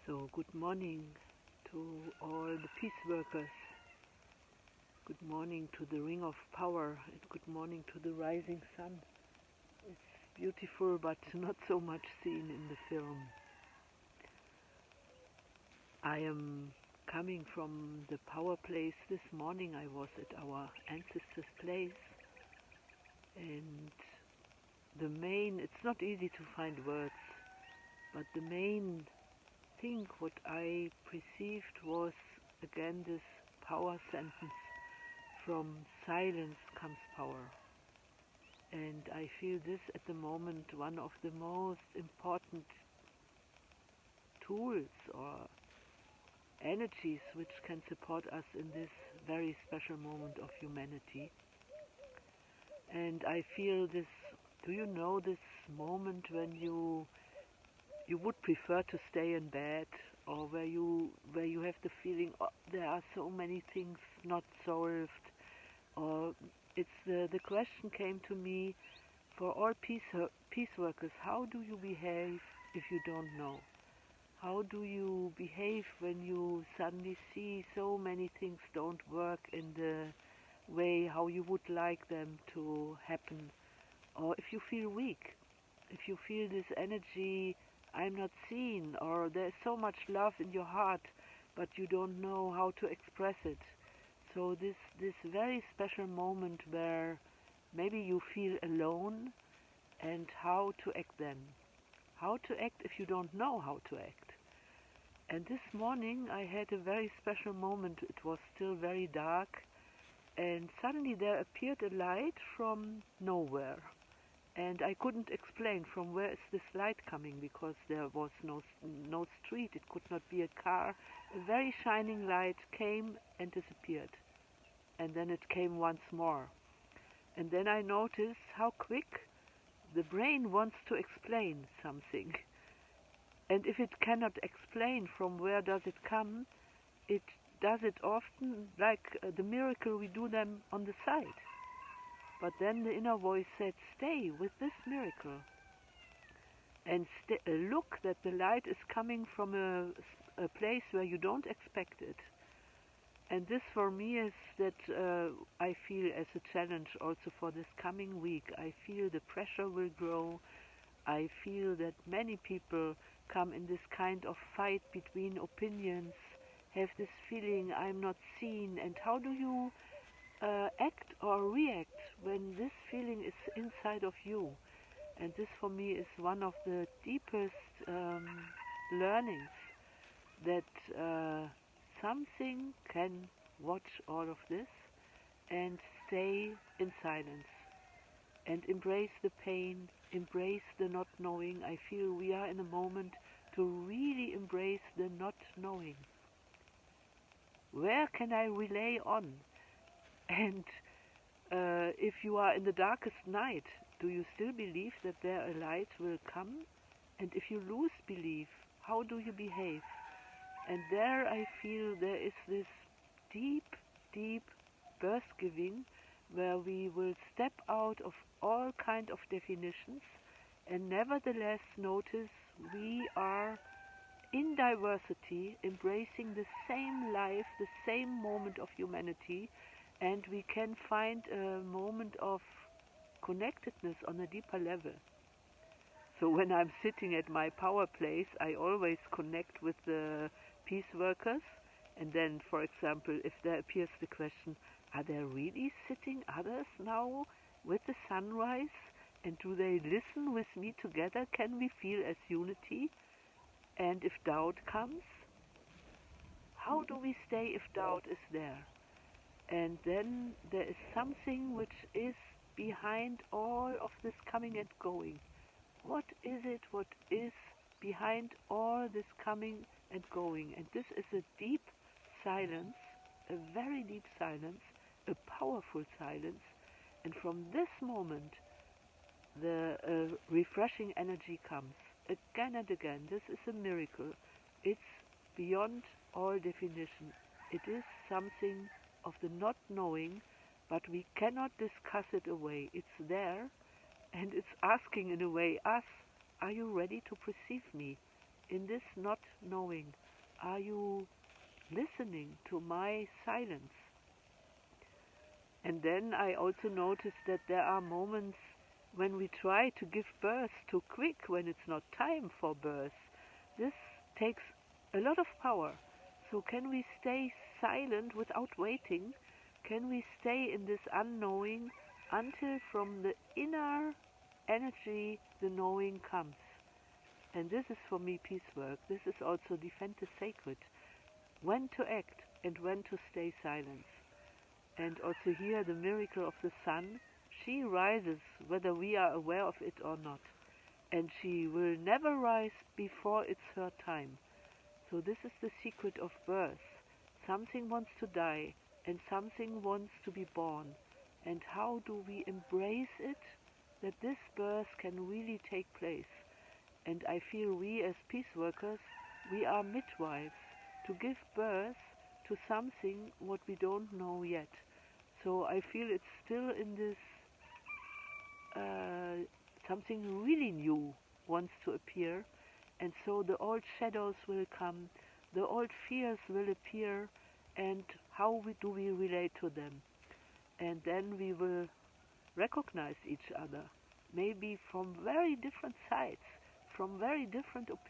So, good morning to all the peace workers. Good morning to the ring of power, and good morning to the rising sun. It's beautiful, but not so much seen in the film. I am coming from the power place. This morning I was at our ancestors' place, and it's not easy to find words, but the main thing what I perceived was again this power sentence: from silence comes power. And I feel this at the moment one of the most important tools or energies which can support us in this very special moment of humanity. And I feel this, do you know this moment when you would prefer to stay in bed, or where you have the feeling, oh, there are so many things not solved, or the question came to me, for all peace workers, how do you behave if you don't know? How do you behave when you suddenly see so many things don't work in the way how you would like them to happen? Or if you feel weak, if you feel this energy, I'm not seen, or there's so much love in your heart, but you don't know how to express it. So this very special moment where maybe you feel alone, and how to act then. How to act if you don't know how to act. And this morning I had a very special moment. It was still very dark, and suddenly there appeared a light from nowhere. And I couldn't explain from where is this light coming, because there was no street. It could not be a car. A very shining light came and disappeared. And then it came once more. And then I noticed how quick the brain wants to explain something. And if it cannot explain from where does it come, it does it often like the miracle we do them on the side. But then the inner voice said, stay with this miracle. And look that the light is coming from a place where you don't expect it. And this for me is that I feel as a challenge also for this coming week. I feel the pressure will grow. I feel that many people come in this kind of fight between opinions, have this feeling I'm not seen, and how do you act or react when this feeling is inside of you? And this for me is one of the deepest learnings, that something can watch all of this and stay in silence and embrace the pain, embrace the not knowing. I feel we are in a moment to really embrace the not knowing. Where can I rely on? And if you are in the darkest night, do you still believe that there a light will come? And if you lose belief, how do you behave? And there I feel there is this deep, deep birth giving, where we will step out of all kind of definitions and nevertheless notice we are in diversity, embracing the same life, the same moment of humanity, and we can find a moment of connectedness on a deeper level. So when I'm sitting at my power place, I always connect with the peace workers. And then, for example, if there appears the question, are there really sitting others now with the sunrise? And do they listen with me together? Can we feel as unity? And if doubt comes, how do we stay if doubt is there? And then there is something which is behind all of this coming and going. What is it? What is behind all this coming and going? And this is a deep silence, a very deep silence, a powerful silence. And from this moment, the refreshing energy comes again and again. This is a miracle. It's beyond all definition. It is something of the not knowing, but we cannot discuss it away. It's there, and it's asking in a way us, are you ready to perceive me? in this not knowing? Are you listening to my silence? And then I also noticed that there are moments when we try to give birth too quick, when it's not time for birth. This takes a lot of power. So can we stay silent without waiting? Can we stay in this unknowing until from the inner energy the knowing comes? And this is for me peace work. This is also defend the sacred. When to act and when to stay silent. And also here the miracle of the sun. She rises whether we are aware of it or not. And she will never rise before it's her time. So this is the secret of birth. Something wants to die and something wants to be born. And how do we embrace it? That this birth can really take place. And I feel we as peace workers, we are midwives to give birth to something what we don't know yet. So I feel it's still in this something really new wants to appear, and so the old shadows will come, the old fears will appear, and how do we relate to them? And then we will recognize each other, maybe from very different sides, from very different opinions.